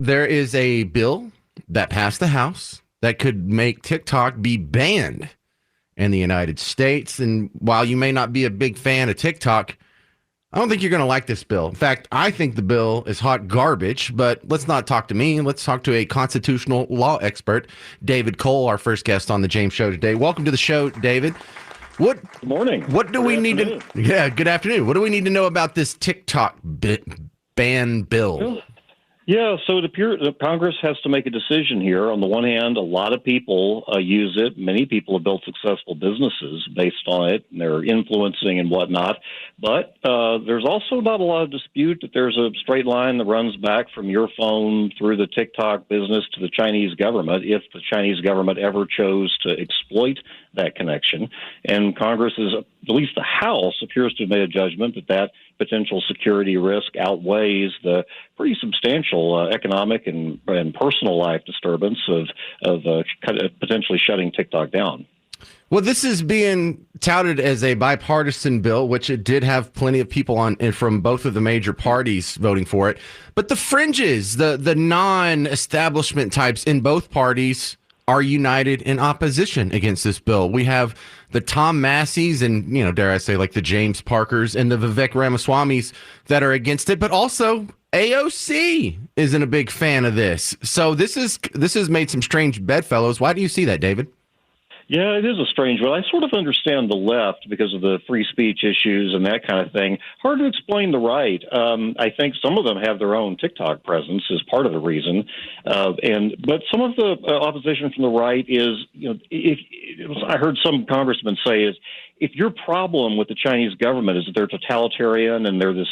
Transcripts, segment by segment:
there is a bill that passed the House that could make TikTok be banned in the United States. And while you may not be a big fan of TikTok, I don't think you're going to like this bill. In fact, I think the bill is hot garbage, but let's not talk to me. Let's talk to a constitutional law expert, David Cole, our first guest on the James Show today. Welcome to the show, David. Good morning. What do we need to? Yeah, good afternoon. What do we need to know about this TikTok ban bill? Yeah, so it appears that Congress has to make a decision here. On the one hand, a lot of people use it. Many people have built successful businesses based on it, and they're influencing and whatnot. But there's also not a lot of dispute that there's a straight line that runs back from your phone through the TikTok business to the Chinese government if the Chinese government ever chose to exploit that connection. And Congress is, at least the House, appears to have made a judgment that potential security risk outweighs the pretty substantial economic and personal life disturbance of potentially shutting TikTok down. Well, this is being touted as a bipartisan bill, which it did have plenty of people on from both of the major parties voting for it. But the fringes, the non-establishment types in both parties are united in opposition against this bill. We have the Tom Masseys and, dare I say, like the James Parkers and the Vivek Ramaswamis that are against it, but also AOC isn't a big fan of this. So this has made some strange bedfellows. Why do you see that, David? Yeah, it is a strange one. I sort of understand the left because of the free speech issues and that kind of thing. Hard to explain the right. I think some of them have their own TikTok presence as part of the reason. But some of the opposition from the right is, I heard some congressmen say is, if your problem with the Chinese government is that they're totalitarian and they're this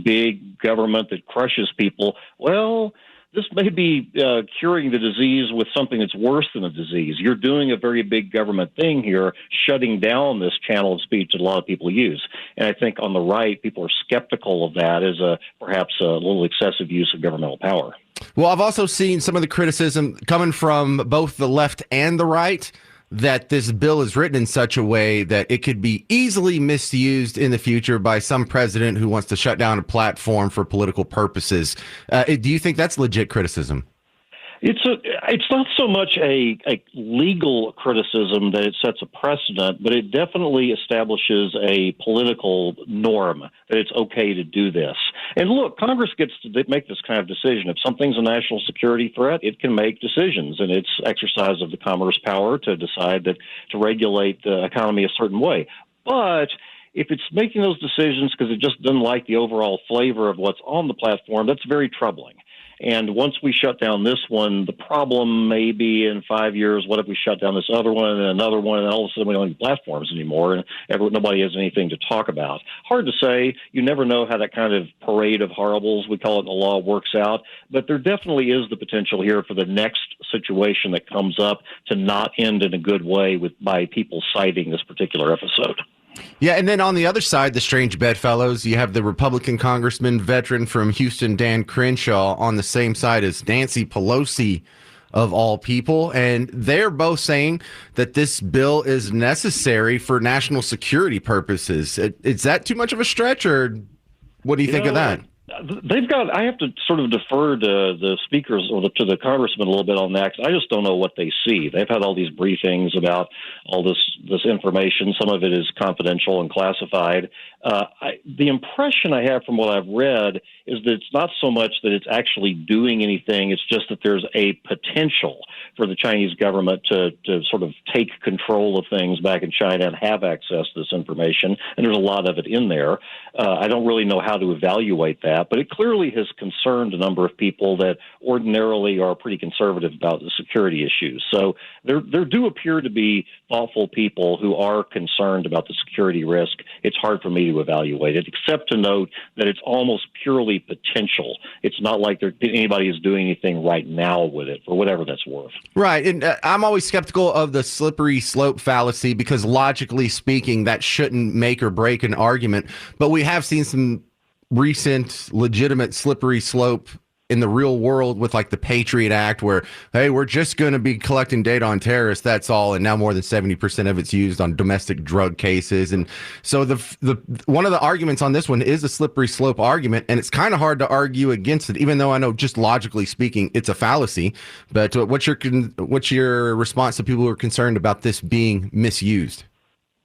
big government that crushes people, well, this may be curing the disease with something that's worse than a disease. You're doing a very big government thing here, shutting down this channel of speech that a lot of people use. And I think on the right, people are skeptical of that as perhaps a little excessive use of governmental power. Well, I've also seen some of the criticism coming from both the left and the right that this bill is written in such a way that it could be easily misused in the future by some president who wants to shut down a platform for political purposes. Do you think that's legit criticism? It's not so much a legal criticism that it sets a precedent, but it definitely establishes a political norm that it's okay to do this. And look, Congress gets to make this kind of decision. If something's a national security threat, it can make decisions, and it's exercise of the Commerce power to decide that to regulate the economy a certain way. But if it's making those decisions because it just doesn't like the overall flavor of what's on the platform, that's very troubling. And once we shut down this one, the problem may be in 5 years, what if we shut down this other one and another one, and all of a sudden we don't have platforms anymore, and nobody has anything to talk about. Hard to say. You never know how that kind of parade of horribles, we call it in the law, works out. But there definitely is the potential here for the next situation that comes up to not end in a good way by people citing this particular episode. Yeah, and then on the other side, the strange bedfellows, you have the Republican congressman veteran from Houston, Dan Crenshaw, on the same side as Nancy Pelosi, of all people. And they're both saying that this bill is necessary for national security purposes. Is that too much of a stretch, or what do you think of that? I have to sort of defer to the speakers or to the congressman a little bit on that, because I just don't know what they see. They've had all these briefings about all this information. Some of it is confidential and classified. The impression I have from what I've read is that it's not so much that it's actually doing anything. It's just that there's a potential for the Chinese government to sort of take control of things back in China and have access to this information. And there's a lot of it in there. I don't really know how to evaluate that, but it clearly has concerned a number of people that ordinarily are pretty conservative about the security issues. So there do appear to be thoughtful people who are concerned about the security risk. It's hard for me to evaluate it, except to note that it's almost purely potential. It's not like anybody is doing anything right now with it, for whatever that's worth. Right. And I'm always skeptical of the slippery slope fallacy, because logically speaking, that shouldn't make or break an argument. But we have seen some recent legitimate slippery slope in the real world with like the Patriot Act, where, hey, we're just going to be collecting data on terrorists. That's all. And now more than 70% of it's used on domestic drug cases. And so the one of the arguments on this one is a slippery slope argument. And it's kind of hard to argue against it, even though I know just logically speaking, it's a fallacy. But what's your response to people who are concerned about this being misused?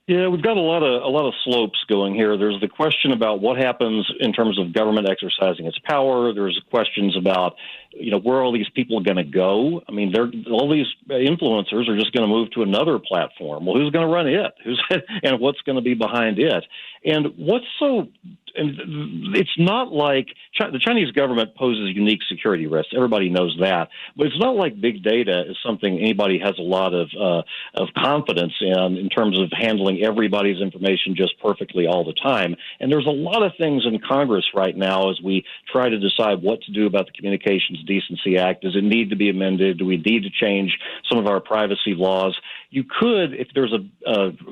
Yeah, we've got a lot of slopes going here. There's the question about what happens in terms of government exercising its power. There's questions about, where are all these people going to go? I mean, all these influencers are just going to move to another platform. Well, who's going to run it? And what's going to be behind it? And it's not like the Chinese government poses unique security risks. Everybody knows that. But it's not like big data is something anybody has a lot of confidence in terms of handling everybody's information just perfectly all the time. And there's a lot of things in Congress right now as we try to decide what to do about the Communications Decency Act. Does it need to be amended? Do we need to change some of our privacy laws? You could, if there's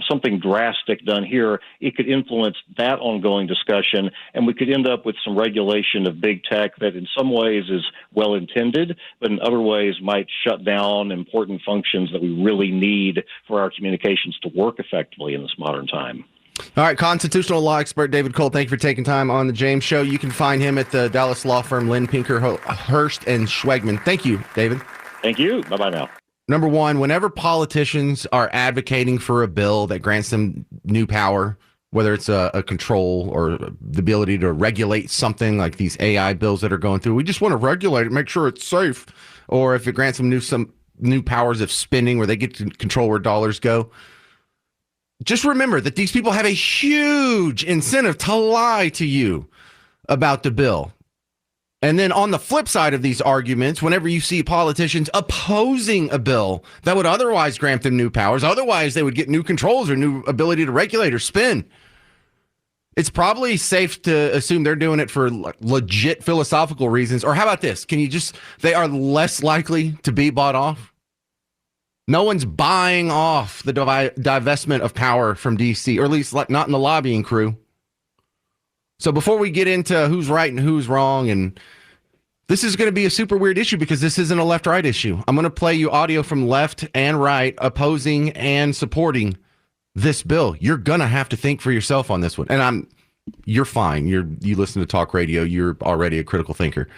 something drastic done here, it could influence that ongoing discussion, and we could end up with some regulation of big tech that in some ways is well-intended, but in other ways might shut down important functions that we really need for our communications to work effectively in this modern time. All right, constitutional law expert David Cole, thank you for taking time on the James Show. You can find him at the Dallas law firm Lynn Pinker, Hurst, and Schwegman. Thank you, David. Thank you. Bye-bye now. Number one, whenever politicians are advocating for a bill that grants them new power, whether it's a control or the ability to regulate something like these AI bills that are going through, we just want to regulate it, make sure it's safe. Or if it grants them some new powers of spending where they get to control where dollars go. Just remember that these people have a huge incentive to lie to you about the bill. And then on the flip side of these arguments, whenever you see politicians opposing a bill that would otherwise grant them new powers, otherwise they would get new controls or new ability to regulate or spin, it's probably safe to assume they're doing it for legit philosophical reasons. Or how about this? They are less likely to be bought off. No one's buying off the divestment of power from D.C., or at least not in the lobbying crew. So before we get into who's right and who's wrong, and this is going to be a super weird issue because this isn't a left-right issue. I'm going to play you audio from left and right opposing and supporting this bill. You're going to have to think for yourself on this one. And you're fine. You listen to talk radio. You're already a critical thinker.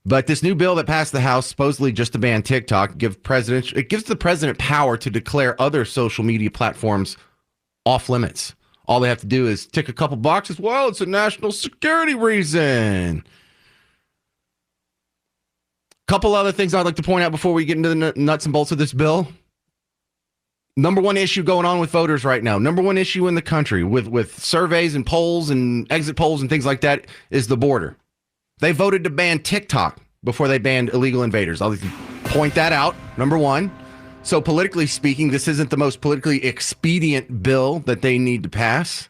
But this new bill that passed the House, supposedly just to ban TikTok, it gives the president power to declare other social media platforms off limits. All they have to do is tick a couple boxes. Well, it's a national security reason. Couple other things I'd like to point out before we get into the nuts and bolts of this bill. Number one issue going on with voters right now, number one issue in the country with surveys and polls and exit polls and things like that is the border. They voted to ban TikTok before they banned illegal invaders. I'll point that out, number one. So politically speaking, this isn't the most politically expedient bill that they need to pass.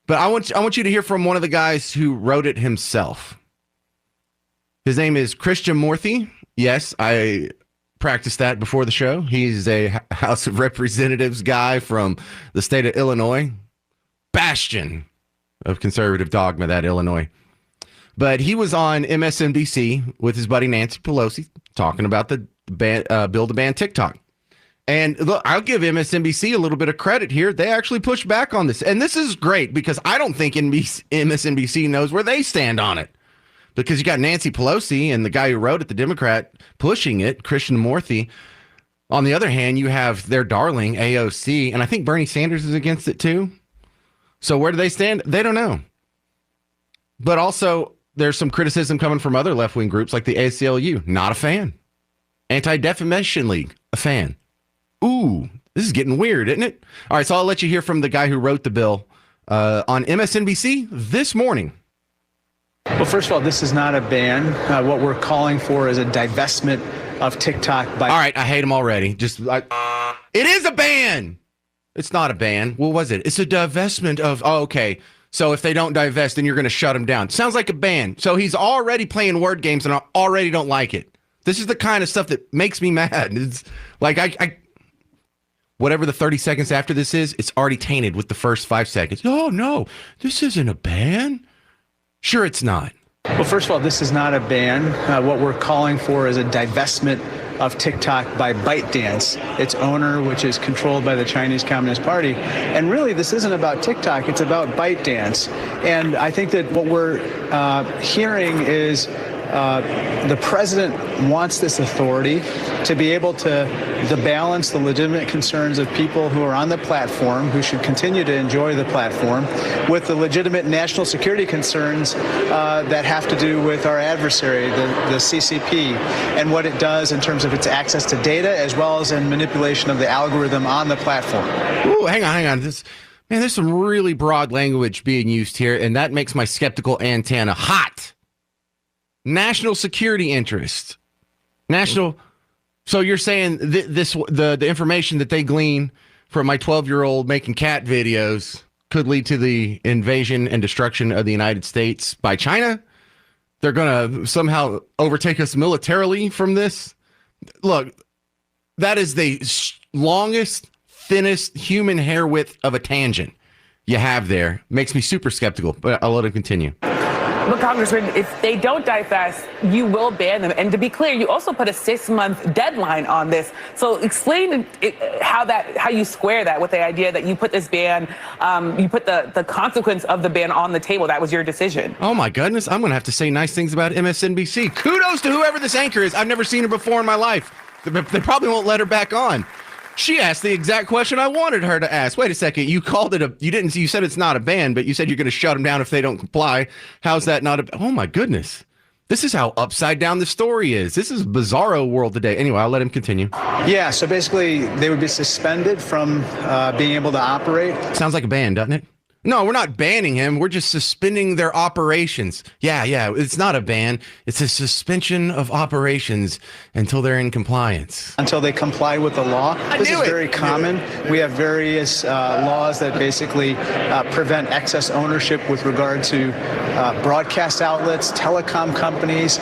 But I want you to hear from one of the guys who wrote it himself. His name is Krishnamurthy. Yes, I practiced that before the show. He's a House of Representatives guy from the state of Illinois. Bastion of conservative dogma, that Illinois. But he was on MSNBC with his buddy Nancy Pelosi talking about the bill to ban TikTok. And look, I'll give MSNBC a little bit of credit here. They actually pushed back on this. And this is great because I don't think MSNBC knows where they stand on it. Because you got Nancy Pelosi and the guy who wrote it, the Democrat, pushing it, Krishnamurthy. On the other hand, you have their darling AOC, and I think Bernie Sanders is against it too. So where do they stand? They don't know. But also, there's some criticism coming from other left-wing groups like the ACLU. Not a fan. Anti-Defamation League, a fan. Ooh, this is getting weird, isn't it? All right, so I'll let you hear from the guy who wrote the bill on MSNBC this morning. Well, first of all, this is not a ban. What we're calling for is a divestment of TikTok. All right, I hate him already. It is a ban. It's not a ban. What was it? It's a divestment of. Oh, okay. So if they don't divest, then you're going to shut them down. Sounds like a ban. So he's already playing word games, and I already don't like it. This is the kind of stuff that makes me mad. It's like I whatever the 30 seconds after this is, it's already tainted with the first 5 seconds. Oh no, this isn't a ban. Sure, it's not. Well, first of all, this is not a ban. What we're calling for is a divestment of TikTok by ByteDance, its owner, which is controlled by the Chinese Communist Party. And really, this isn't about TikTok, it's about ByteDance. And I think that what we're hearing is the president wants this authority to be able to balance the legitimate concerns of people who are on the platform, who should continue to enjoy the platform, with the legitimate national security concerns that have to do with our adversary, the CCP, and what it does in terms of its access to data, as well as in manipulation of the algorithm on the platform. Ooh, hang on. Man, there's some really broad language being used here, and that makes my skeptical antenna hot. National security interest. So you're saying the information that they glean from my 12-year-old making cat videos could lead to the invasion and destruction of the United States by China? They're going to somehow overtake us militarily from this? Look, that is the longest, thinnest human hair width of a tangent you have there. Makes me super skeptical, but I'll let him continue. But Congressman, if they don't divest, you will ban them. And to be clear, you also put a 6-month deadline on this. So explain how you square that with the idea that you put this ban, you put the consequence of the ban on the table. That was your decision. Oh my goodness, I'm going to have to say nice things about MSNBC. Kudos to whoever this anchor is. I've never seen her before in my life. They probably won't let her back on. She asked the exact question I wanted her to ask. Wait a second. You called it you said it's not a ban, but you said you're going to shut them down if they don't comply. How's that not oh my goodness. This is how upside down the story is. This is bizarro world today. Anyway, I'll let him continue. Yeah, so basically they would be suspended from being able to operate. Sounds like a ban, doesn't it? No, we're not banning him. We're just suspending their operations. Yeah. It's not a ban. It's a suspension of operations until they're in compliance. Until they comply with the law. This is very common. We have various laws that basically prevent excess ownership with regard to broadcast outlets, telecom companies,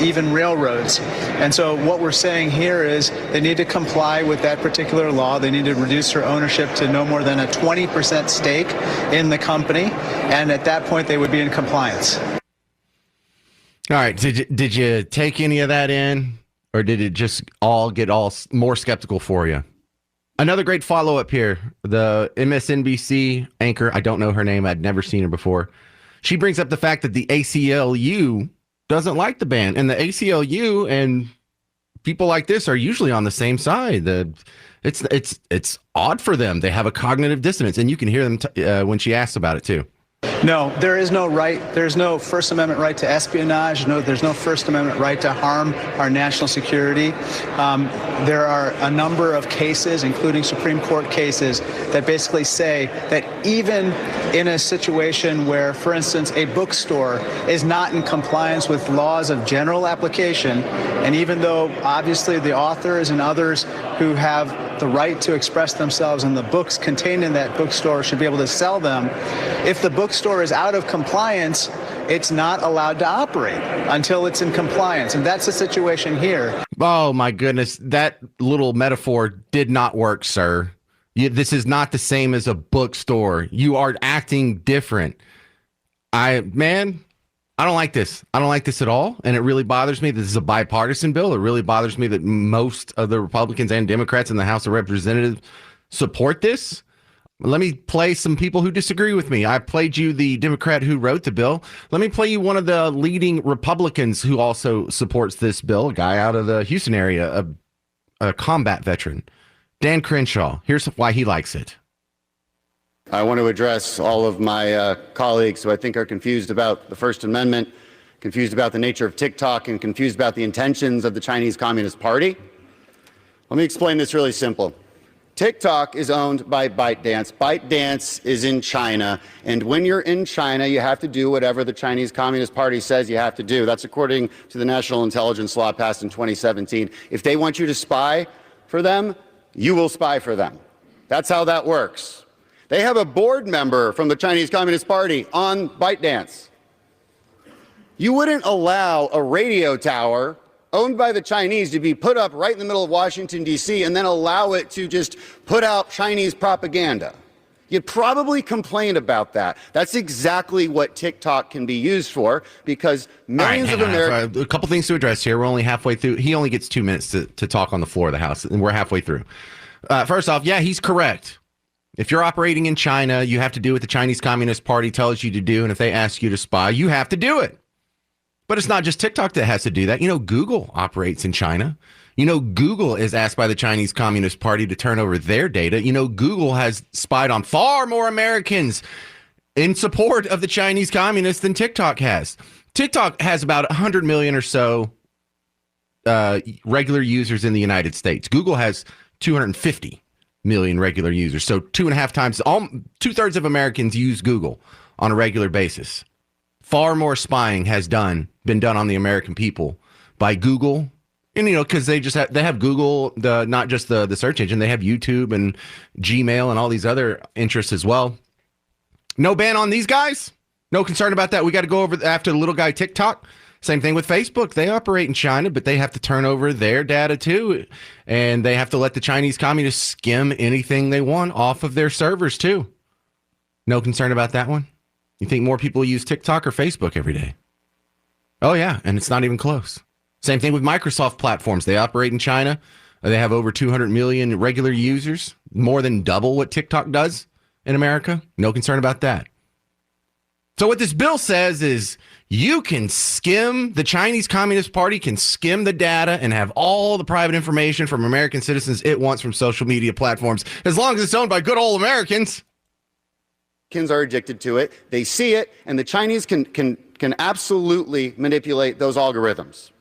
even railroads. And so what we're saying here is they need to comply with that particular law. They need to reduce their ownership to no more than a 20% stake in the company, and at that point they would be in compliance. All right, did you take any of that in, or did it just get more skeptical for you? Another great follow-up here. The MSNBC anchor, I don't know her name, I'd never seen her before. She brings up the fact that the ACLU doesn't like the ban, and the ACLU and people like this are usually on the same side. It's odd for them. They have a cognitive dissonance, and you can hear them when she asks about it too. No, there is no right. There's no First Amendment right to espionage. No, there's no First Amendment right to harm our national security. There are a number of cases, including Supreme Court cases, that basically say that even in a situation where, for instance, a bookstore is not in compliance with laws of general application, and even though obviously the authors and others who have the right to express themselves in the books contained in that bookstore should be able to sell them, if the bookstore is out of compliance, it's not allowed to operate until it's in compliance. And that's the situation here. Oh, my goodness. That little metaphor did not work, sir. This is not the same as a bookstore. You are acting different. I don't like this. I don't like this at all. And it really bothers me. This is a bipartisan bill. It really bothers me that most of the Republicans and Democrats in the House of Representatives support this. Let me play some people who disagree with me. I played you the Democrat who wrote the bill. Let me play you one of the leading Republicans who also supports this bill, a guy out of the Houston area, a combat veteran, Dan Crenshaw. Here's why he likes it. I want to address all of my colleagues who I think are confused about the First Amendment, confused about the nature of TikTok, and confused about the intentions of the Chinese Communist Party. Let me explain this really simple. TikTok is owned by ByteDance. ByteDance is in China, and when you're in China, you have to do whatever the Chinese Communist Party says you have to do. That's according to the National Intelligence Law passed in 2017. If they want you to spy for them, you will spy for them. That's how that works. They have a board member from the Chinese Communist Party on ByteDance. You wouldn't allow a radio tower owned by the Chinese to be put up right in the middle of Washington, D.C., and then allow it to just put out Chinese propaganda. You'd probably complain about that. That's exactly what TikTok can be used for, because millions of Americans. A couple things to address here. We're only halfway through. He only gets 2 minutes to talk on the floor of the House, and we're halfway through. First off, yeah, he's correct. If you're operating in China, you have to do what the Chinese Communist Party tells you to do, and if they ask you to spy, you have to do it. But it's not just TikTok that has to do that. You know, Google operates in China. You know, Google is asked by the Chinese Communist Party to turn over their data. You know, Google has spied on far more Americans in support of the Chinese communists than TikTok has. TikTok has about 100 million or so regular users in the United States. Google has 250 million regular users. So 2.5 times, 2/3 of Americans use Google on a regular basis. Far more spying has been done on the American people by Google. And, you know, because they have Google, not just the search engine, they have YouTube and Gmail and all these other interests as well. No ban on these guys. No concern about that. We got to go over after the little guy TikTok. Same thing with Facebook. They operate in China, but they have to turn over their data too. And they have to let the Chinese communists skim anything they want off of their servers too. No concern about that one. You think more people use TikTok or Facebook every day? Oh, yeah. And it's not even close. Same thing with Microsoft platforms. They operate in China. They have over 200 million regular users, more than double what TikTok does in America. No concern about that. So what this bill says is you can skim, the Chinese Communist Party can skim the data and have all the private information from American citizens it wants from social media platforms, as long as it's owned by good old Americans. Americans are addicted to it. They see it, and the Chinese can absolutely manipulate those algorithms.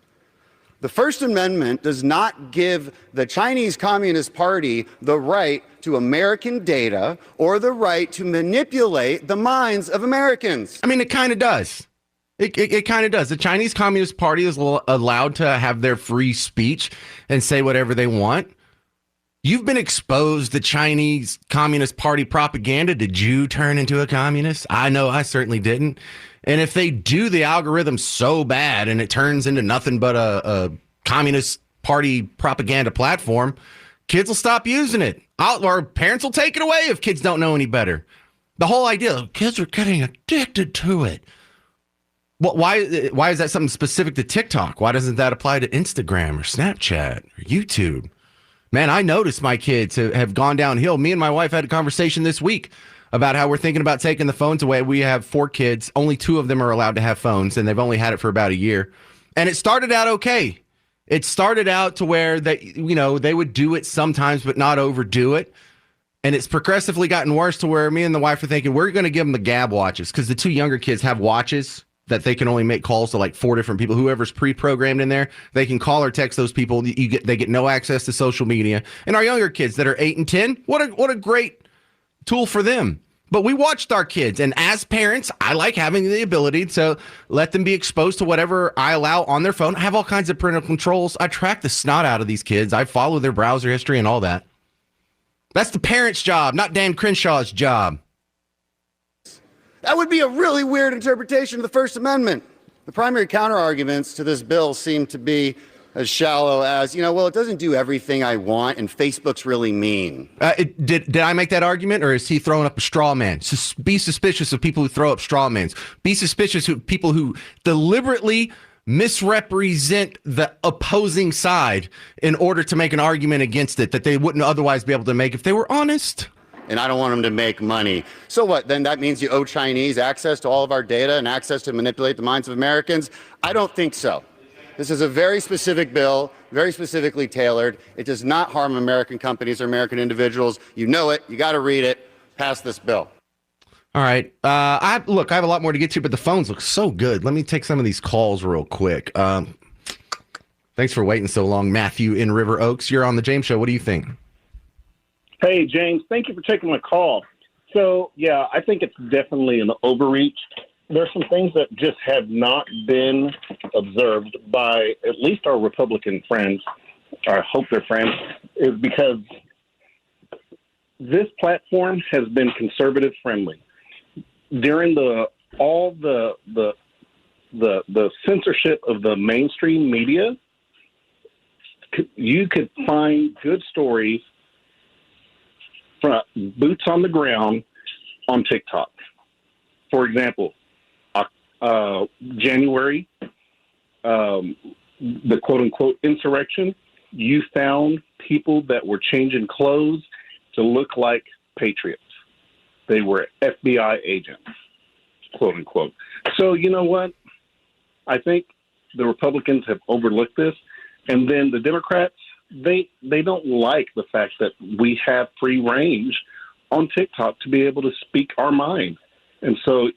The First Amendment does not give the Chinese Communist Party the right to American data or the right to manipulate the minds of Americans. I mean, it kind of does. It kind of does. The Chinese Communist Party is allowed to have their free speech and say whatever they want. You've been exposed to Chinese Communist Party propaganda. Did you turn into a communist? I know I certainly didn't. And if they do the algorithm so bad and it turns into nothing but a Communist Party propaganda platform, kids will stop using it. Or parents will take it away if kids don't know any better. The whole idea, kids are getting addicted to it. Why is that something specific to TikTok? Why doesn't that apply to Instagram or Snapchat or YouTube? Man, I noticed my kids have gone downhill. Me and my wife had a conversation this week about how we're thinking about taking the phones away. We have 4 kids. Only 2 of them are allowed to have phones, and they've only had it for about a year. And it started out okay. It started out to where they would do it sometimes, but not overdo it. And it's progressively gotten worse to where me and the wife are thinking we're going to give them the Gab watches, because the 2 younger kids have watches that they can only make calls to like 4 different people. Whoever's pre-programmed in there, they can call or text those people. They get no access to social media. And our younger kids that are 8 and 10, what a great tool for them. But we watched our kids, and as parents, I like having the ability to let them be exposed to whatever I allow on their phone. I have all kinds of parental controls. I track the snot out of these kids. I follow their browser history and all that. That's the parent's job, not Dan Crenshaw's job. That would be a really weird interpretation of the First Amendment. The primary counterarguments to this bill seem to be as shallow as, well, it doesn't do everything I want, and Facebook's really mean. Did I make that argument, or is he throwing up a straw man? Be suspicious of people who throw up straw mans. Be suspicious of people who deliberately misrepresent the opposing side in order to make an argument against it that they wouldn't otherwise be able to make if they were honest. And I don't want them to make money. So what? Then that means you owe Chinese access to all of our data and access to manipulate the minds of Americans? I don't think so. This is a very specific bill, very specifically tailored. It does not harm American companies or American individuals. You know it. You got to read it. Pass this bill. All right. I have a lot more to get to, but the phones look so good. Let me take some of these calls real quick. Thanks for waiting so long, Matthew in River Oaks. You're on the James Show. What do you think? Hey, James, thank you for taking my call. So, yeah, I think it's definitely an overreach. There's some things that just have not been observed by at least our Republican friends, or I hope they're friends, is because this platform has been conservative friendly. During all the censorship of the mainstream media, you could find good stories from boots on the ground on TikTok. For example, January, the quote-unquote insurrection, you found people that were changing clothes to look like patriots. They were FBI agents, quote-unquote. So you know what? I think the Republicans have overlooked this. And then the Democrats, they don't like the fact that we have free range on TikTok to be able to speak our mind. And so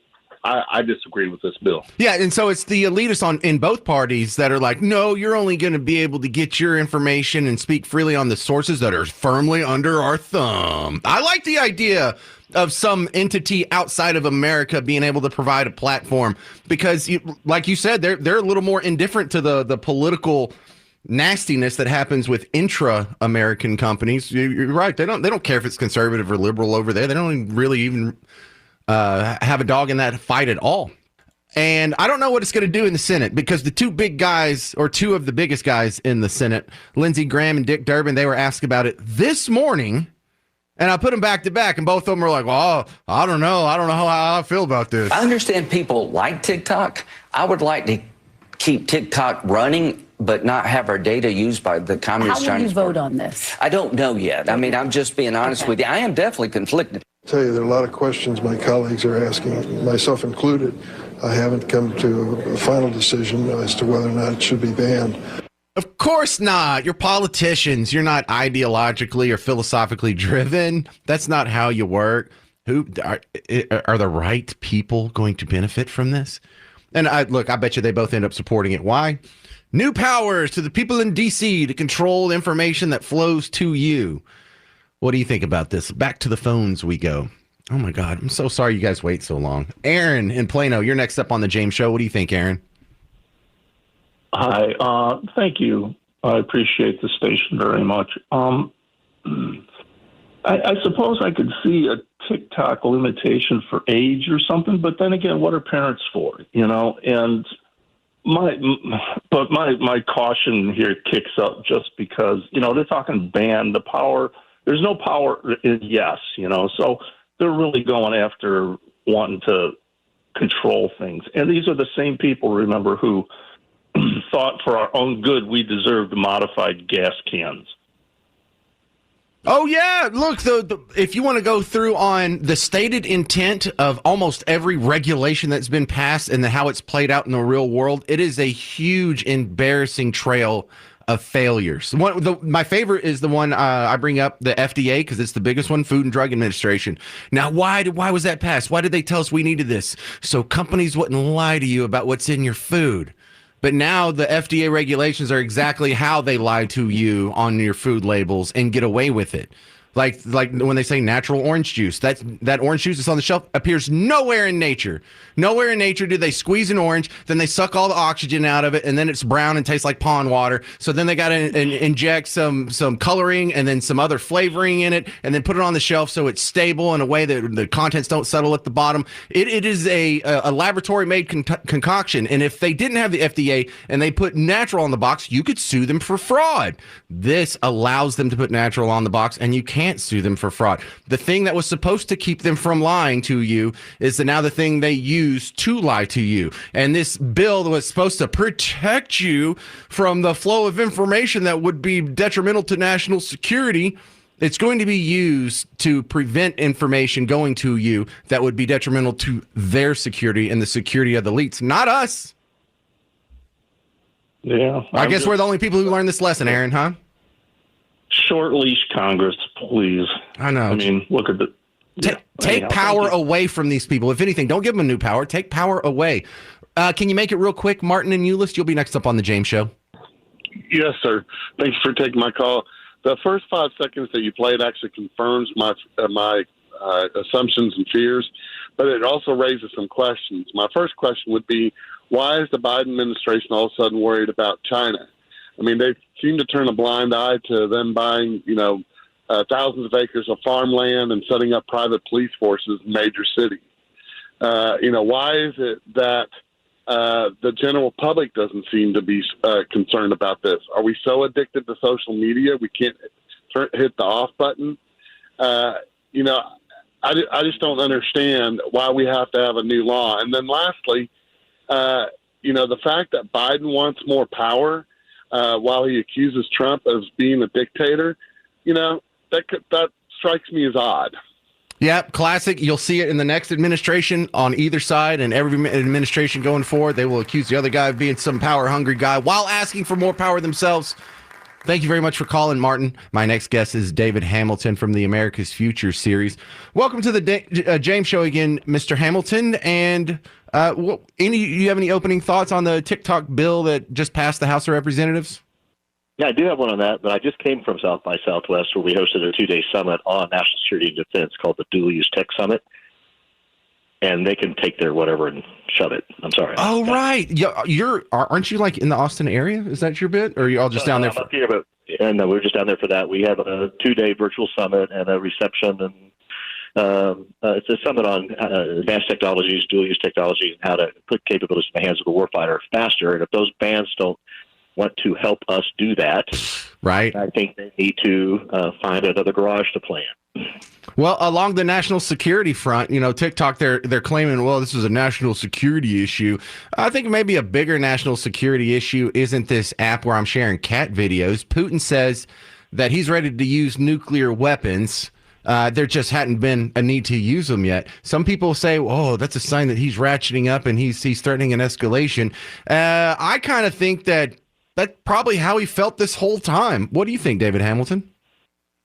I disagree with this bill. Yeah, and so it's the elitists in both parties that are like, no, you're only going to be able to get your information and speak freely on the sources that are firmly under our thumb. I like the idea of some entity outside of America being able to provide a platform because, like you said, they're a little more indifferent to the political nastiness that happens with intra-American companies. You're right. They don't care if it's conservative or liberal over there. They don't really even have a dog in that fight at all. And I don't know what it's going to do in the Senate because the two big guys, or two of the biggest guys in the Senate, Lindsey Graham and Dick Durbin, they were asked about it this morning. And I put them back to back, and both of them were like, well, I don't know how I feel about this. I understand people like TikTok. I would like to keep TikTok running, but not have our data used by the Communist Chinese How will you vote Party. on this? I don't know yet. I mean, I'm just being honest with you. I am definitely conflicted. I tell you, there are a lot of questions my colleagues are asking, myself included. I haven't come to a final decision as to whether or not it should be banned. Of course not. You're politicians. You're not ideologically or philosophically driven. That's not how you work. Who are the right people going to benefit from this? And I bet you they both end up supporting it. Why? New powers to the people in D.C. to control the information that flows to you. What do you think about this? Back to the phones we go. Oh, my God. I'm so sorry you guys wait so long. Aaron in Plano, you're next up on the James Show. What do you think, Aaron? Hi. Thank you. I appreciate the station very much. I suppose I could see a TikTok limitation for age or something, but then again, what are parents for? And my caution here kicks up just because, they're talking ban the power. There's no power in yes, so they're really going after wanting to control things. And these are the same people, remember, who thought for our own good we deserved modified gas cans. Oh, yeah. Look, if you want to go through on the stated intent of almost every regulation that's been passed and how it's played out in the real world, it is a huge, embarrassing trail of failures. My favorite is the one I bring up, the FDA, because it's the biggest one, Food and Drug Administration. Now, why was that passed? Why did they tell us we needed this? So companies wouldn't lie to you about what's in your food. But now the FDA regulations are exactly how they lie to you on your food labels and get away with it. Like when they say natural orange juice, that orange juice that's on the shelf appears nowhere in nature. Nowhere in nature do they squeeze an orange, then they suck all the oxygen out of it, and then it's brown and tastes like pond water. So then they got to inject some coloring and then some other flavoring in it, and then put it on the shelf so it's stable in a way that the contents don't settle at the bottom. It is a laboratory-made concoction, and if they didn't have the FDA and they put natural on the box, you could sue them for fraud. This allows them to put natural on the box, and you can't sue them for fraud. The thing that was supposed to keep them from lying to you is now the thing they use to lie to you. And this bill was supposed to protect you from the flow of information that would be detrimental to national security. It's going to be used to prevent information going to you that would be detrimental to their security and the security of the elites, not us. Yeah. I guess we're the only people who learned this lesson, Aaron, huh? Short leash Congress, please. I know. I mean, look at the... Take power away from these people. If anything, don't give them new power. Take power away. Can you make it real quick? Martin and Euless, you'll be next up on the James Show. Yes, sir. Thanks for taking my call. The first 5 seconds that you played actually confirms my assumptions and fears, but it also raises some questions. My first question would be, why is the Biden administration all of a sudden worried about China? I mean, they seem to turn a blind eye to them buying, thousands of acres of farmland and setting up private police forces in major cities. Why is it that the general public doesn't seem to be concerned about this? Are we so addicted to social media we can't hit the off button? I just don't understand why we have to have a new law. And then lastly, the fact that Biden wants more power while he accuses Trump of being a dictator, that strikes me as odd. Yeah, classic. You'll see it in the next administration on either side, and every administration going forward, they will accuse the other guy of being some power-hungry guy while asking for more power themselves. Thank you very much for calling, Martin. My next guest is David Hamilton from the America's Future series. Welcome to the James Show again, Mr. Hamilton. And you have any opening thoughts on the TikTok bill that just passed the House of Representatives? Yeah, I do have one on that, but I just came from South by Southwest where we hosted a 2-day summit on national security and defense called the Dual Use Tech Summit. And they can take their whatever and shove it. I'm sorry. Oh, right. Yeah, aren't you like in the Austin area? Is that your bit? Or are you all just down there? Up here, no, we're just down there for that. We have a 2-day virtual summit and a reception, and it's a summit on advanced technologies, dual use technologies, and how to put capabilities in the hands of the warfighter faster. And if those bands don't want to help us do that, right, I think they need to find another garage to play in. Well, along the national security front, TikTok, they're claiming, well, this is a national security issue. I think maybe a bigger national security issue isn't this app where I'm sharing cat videos. Putin says that he's ready to use nuclear weapons. There just hadn't been a need to use them yet. Some people say, oh, that's a sign that he's ratcheting up and he's threatening an escalation. I kind of think that's probably how he felt this whole time. What do you think, David Hamilton?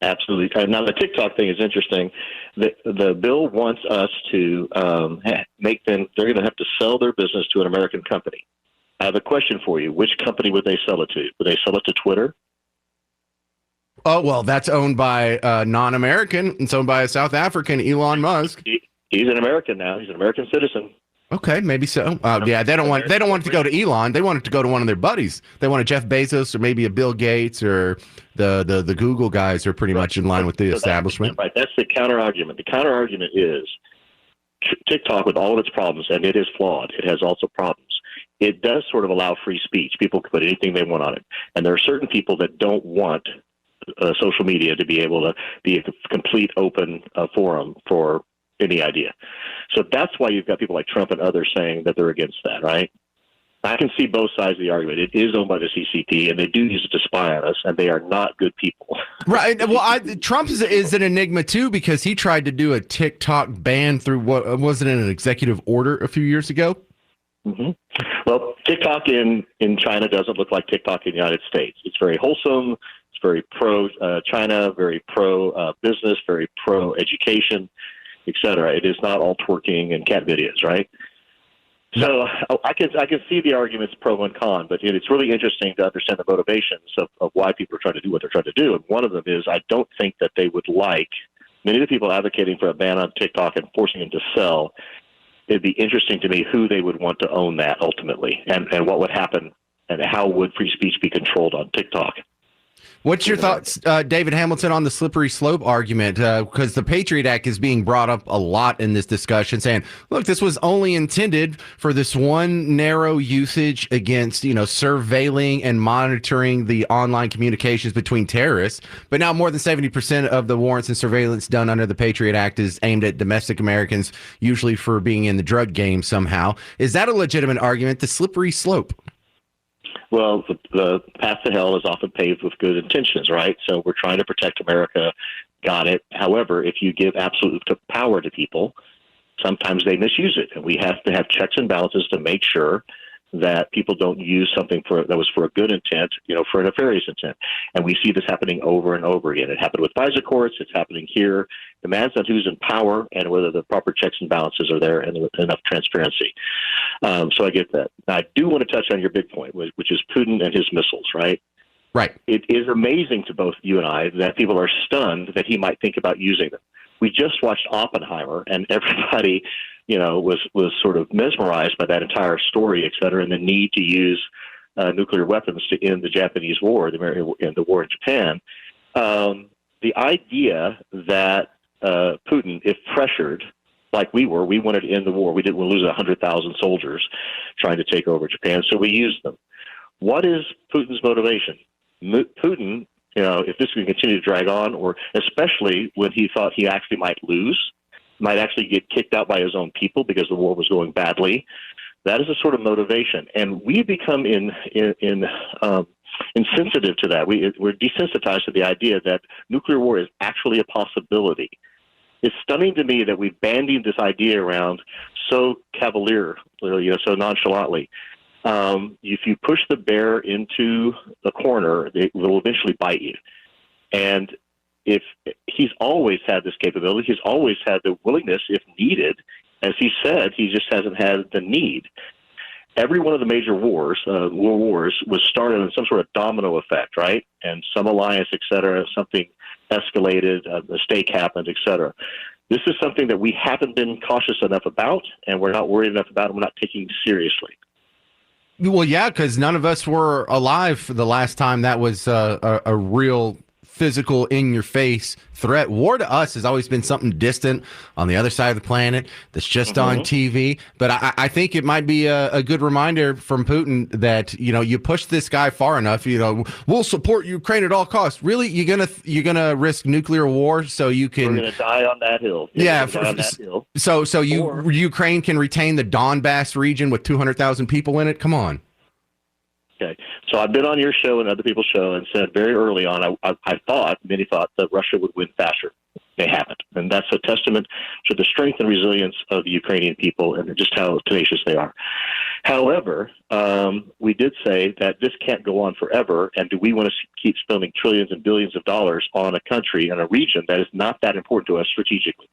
Absolutely. Now, the TikTok thing is interesting. The bill wants us to make them, they're going to have to sell their business to an American company. I have a question for you. Which company would they sell it to? Would they sell it to Twitter? Oh, well, that's owned by a non-American. It's owned by a South African, Elon Musk. He's an American now. He's an American citizen. Okay, maybe so. Yeah, they don't want it to go to Elon. They want it to go to one of their buddies. They want a Jeff Bezos or maybe a Bill Gates or the Google guys are pretty much in line with the establishment. Right. That's the counter argument. The counter argument is TikTok, with all of its problems, and it is flawed. It has also problems. It does sort of allow free speech. People can put anything they want on it, and there are certain people that don't want social media to be able to be a complete open forum for any idea. So that's why you've got people like Trump and others saying that they're against that, right? I can see both sides of the argument. It is owned by the CCP, and they do use it to spy on us, and they are not good people. Right. Well, Trump is an enigma, too, because he tried to do a TikTok ban through what wasn't it an executive order a few years ago? Mm-hmm. Well, TikTok in China doesn't look like TikTok in the United States. It's very wholesome. It's very pro-China, very pro-business, very pro-education, etc. It is not all twerking and cat videos, right? So I can see the arguments pro and con, but it's really interesting to understand the motivations of why people are trying to do what they're trying to do. And one of them is I don't think that they would like many of the people advocating for a ban on TikTok and forcing them to sell. It'd be interesting to me who they would want to own that ultimately, and what would happen, and how would free speech be controlled on TikTok. What's your thoughts, David Hamilton, on the slippery slope argument? Because the Patriot Act is being brought up a lot in this discussion, saying, look, this was only intended for this one narrow usage against, surveilling and monitoring the online communications between terrorists. But now more than 70% of the warrants and surveillance done under the Patriot Act is aimed at domestic Americans, usually for being in the drug game somehow. Is that a legitimate argument, the slippery slope? Well, the path to hell is often paved with good intentions, right? So we're trying to protect America. Got it. However, if you give absolute power to people, sometimes they misuse it. And we have to have checks and balances to make sure that people don't use something that was for a good intent, for a nefarious intent. And we see this happening over and over again. It happened with FISA courts. It's happening here. Demands on who's in power and whether the proper checks and balances are there and enough transparency. So I get that. Now, I do want to touch on your big point, which is Putin and his missiles, right? Right. It is amazing to both you and I that people are stunned that he might think about using them. We just watched Oppenheimer, and everybody was sort of mesmerized by that entire story, et cetera, and the need to use nuclear weapons to end the Japanese war, the war in Japan. The idea that Putin, if pressured, like we wanted to end the war. We didn't want to lose 100,000 soldiers trying to take over Japan, so we used them. What is Putin's motivation? Putin, if this can continue to drag on, or especially when he thought he actually might lose, might actually get kicked out by his own people because the war was going badly. That is a sort of motivation, and we become insensitive to that. We're desensitized to the idea that nuclear war is actually a possibility. It's stunning to me that we've bandied this idea around so cavalierly, so nonchalantly. If you push the bear into the corner, it will eventually bite you. And if he's always had this capability, he's always had the willingness, if needed, as he said, he just hasn't had the need. Every one of the major wars, world wars, was started on some sort of domino effect, right? And some alliance, et cetera, something escalated, a mistake happened, et cetera. This is something that we haven't been cautious enough about, and we're not worried enough about, and we're not taking seriously. Well, yeah, because none of us were alive for the last time that was a real physical, in-your-face threat. War to us has always been something distant on the other side of the planet that's just on TV. But I think it might be a good reminder from Putin that, you push this guy far enough, we'll support Ukraine at all costs. Really, you're gonna risk nuclear war so you can... We're going to die on that hill. So Ukraine can retain the Donbass region with 200,000 people in it? Come on. Okay, so I've been on your show and other people's show and said very early on, many thought that Russia would win faster. They haven't. And that's a testament to the strength and resilience of the Ukrainian people and just how tenacious they are. However, we did say that this can't go on forever. And do we want to keep spending trillions and billions of dollars on a country and a region that is not that important to us strategically?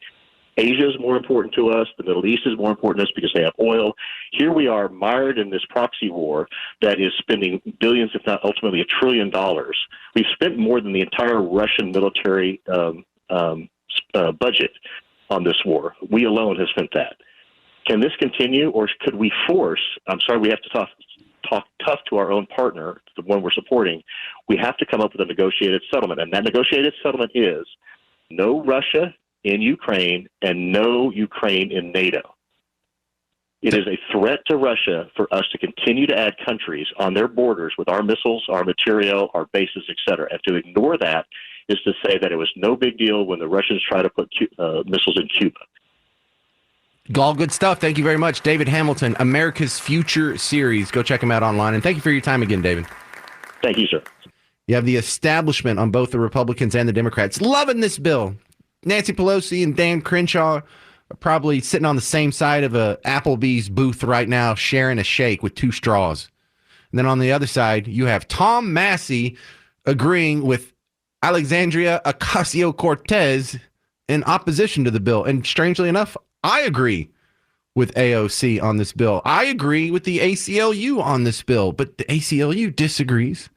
Asia is more important to us. The Middle East is more important to us because they have oil. Here we are mired in this proxy war that is spending billions, if not ultimately $1 trillion. We've spent more than the entire Russian military budget on this war. We alone have spent that. Can this continue, or could we force, we have to talk tough to our own partner, the one we're supporting. We have to come up with a negotiated settlement. And that negotiated settlement is no Russia in Ukraine and no Ukraine in NATO. It is a threat to Russia for us to continue to add countries on their borders with our missiles, our material, our bases, et cetera. And to ignore that is to say that it was no big deal when the Russians tried to put missiles in Cuba. All good stuff. Thank you very much. David Hamilton, America's Future Series. Go check him out online. And thank you for your time again, David. Thank you, sir. You have the establishment on both the Republicans and the Democrats loving this bill. Nancy Pelosi and Dan Crenshaw are probably sitting on the same side of a Applebee's booth right now, sharing a shake with 2 straws. And then on the other side, you have Tom Massey agreeing with Alexandria Ocasio-Cortez in opposition to the bill. And strangely enough, I agree with AOC on this bill. I agree with the ACLU on this bill, but the ACLU disagrees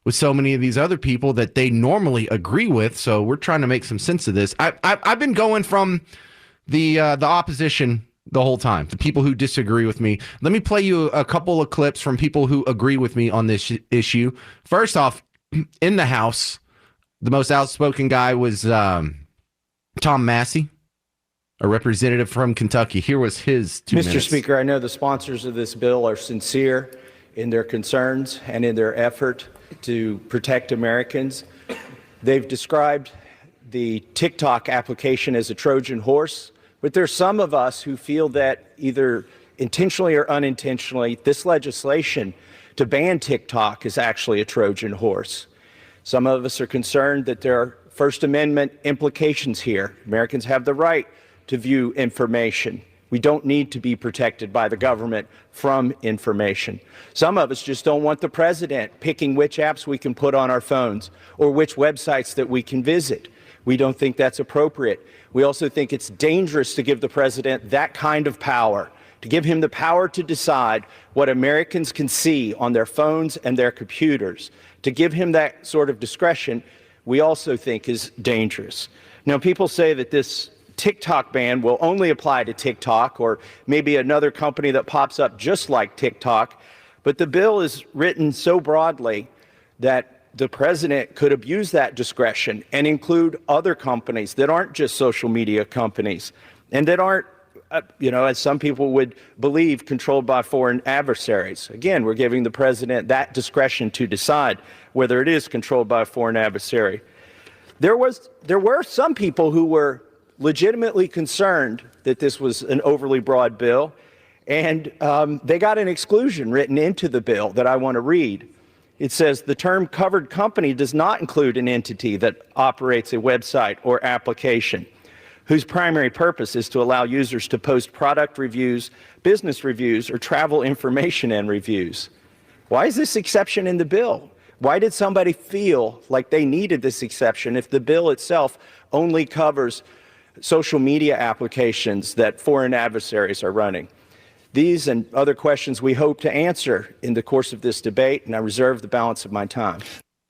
with so many of these other people that they normally agree with. So we're trying to make some sense of this. I've been going from the opposition the whole time, the people who disagree with me. Let me play you a couple of clips from people who agree with me on this issue. First off, in the House, the most outspoken guy was Tom Massey, a representative from Kentucky. Here was his 2 minutes. Mr. Speaker, I know the sponsors of this bill are sincere in their concerns and in their effort to protect Americans. They've described the TikTok application as a Trojan horse, but there's some of us who feel that either intentionally or unintentionally, this legislation to ban TikTok is actually a Trojan horse. Some of us are concerned that there are First Amendment implications here. Americans have the right to view information. We don't need to be protected by the government from information. Some of us just don't want the president picking which apps we can put on our phones or which websites that we can visit. We don't think that's appropriate. We also think it's dangerous to give the president that kind of power, to give him the power to decide what Americans can see on their phones and their computers. To give him that sort of discretion, we also think is dangerous. Now, people say that this TikTok ban will only apply to TikTok or maybe another company that pops up just like TikTok. But the bill is written so broadly that the president could abuse that discretion and include other companies that aren't just social media companies and that aren't, as some people would believe, controlled by foreign adversaries. Again, we're giving the president that discretion to decide whether it is controlled by a foreign adversary. There were some people who were legitimately concerned that this was an overly broad bill, and they got an exclusion written into the bill that I want to read. It says the term covered company does not include an entity that operates a website or application whose primary purpose is to allow users to post product reviews, business reviews, or travel information and reviews. Why is this exception in the bill? Why did somebody feel like they needed this exception if the bill itself only covers social media applications that foreign adversaries are running? These and other questions we hope to answer in the course of this debate, and I reserve the balance of my time.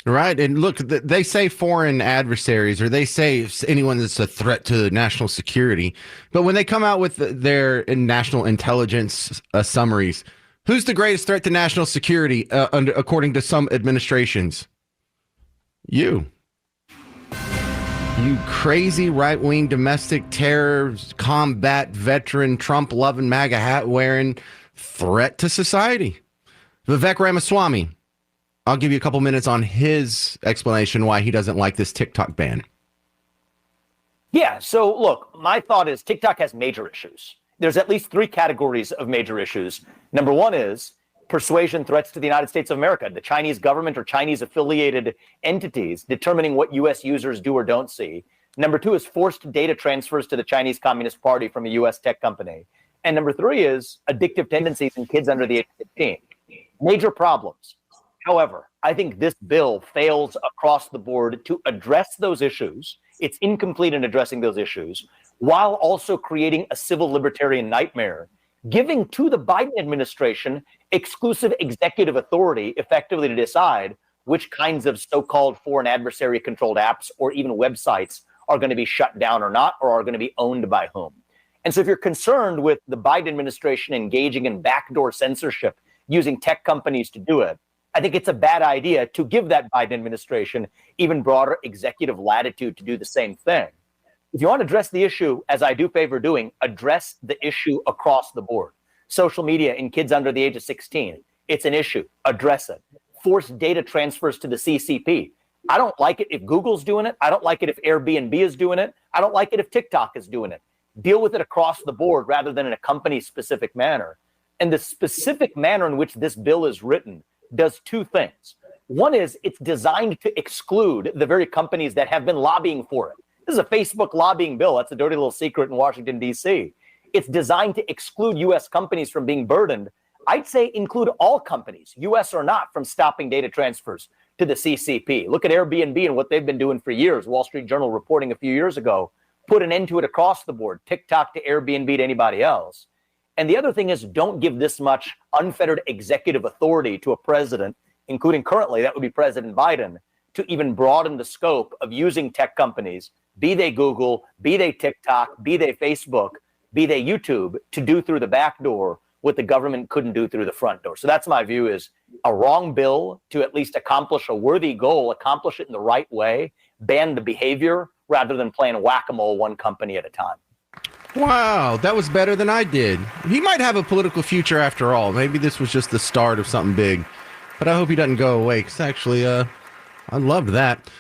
Right. And look, they say foreign adversaries, or they say anyone that's a threat to national security. But when they come out with their national intelligence summaries, who's the greatest threat to national security, according to some administrations? You crazy right-wing domestic terror combat veteran, Trump-loving, MAGA hat-wearing threat to society. Vivek Ramaswamy, I'll give you a couple minutes on his explanation why he doesn't like this TikTok ban. Yeah, so look, my thought is TikTok has major issues. There's at least three categories of major issues. Number one is persuasion threats to the United States of America, the Chinese government or Chinese affiliated entities determining what U.S. users do or don't see. Number two is forced data transfers to the Chinese Communist Party from a U.S. tech company. And number three is addictive tendencies in kids under the age of 15. Major problems. However, I think this bill fails across the board to address those issues. It's incomplete in addressing those issues, while also creating a civil libertarian nightmare, giving to the Biden administration exclusive executive authority effectively to decide which kinds of so-called foreign adversary controlled apps or even websites are going to be shut down or not, or are going to be owned by whom. And so if you're concerned with the Biden administration engaging in backdoor censorship using tech companies to do it, I think it's a bad idea to give that Biden administration even broader executive latitude to do the same thing. If you want to address the issue, as I do favor doing, address the issue across the board. Social media in kids under the age of 16, it's an issue. Address it. Force data transfers to the CCP. I don't like it if Google's doing it. I don't like it if Airbnb is doing it. I don't like it if TikTok is doing it. Deal with it across the board rather than in a company-specific manner. And the specific manner in which this bill is written does two things. One is it's designed to exclude the very companies that have been lobbying for it. This is a Facebook lobbying bill. That's a dirty little secret in Washington, D.C. It's designed to exclude U.S. companies from being burdened. I'd say include all companies, U.S. or not, from stopping data transfers to the CCP. Look at Airbnb and what they've been doing for years. Wall Street Journal reporting a few years ago, put an end to it across the board, TikTok to Airbnb to anybody else. And the other thing is don't give this much unfettered executive authority to a president, including currently, that would be President Biden, to even broaden the scope of using tech companies, be they Google, be they TikTok, be they Facebook, be they YouTube, to do through the back door what the government couldn't do through the front door. So that's my view, is a wrong bill to at least accomplish a worthy goal, accomplish it in the right way, ban the behavior rather than playing whack-a-mole one company at a time. Wow, that was better than I did. He might have a political future after all. Maybe this was just the start of something big. But I hope he doesn't go away, because actually, I loved that.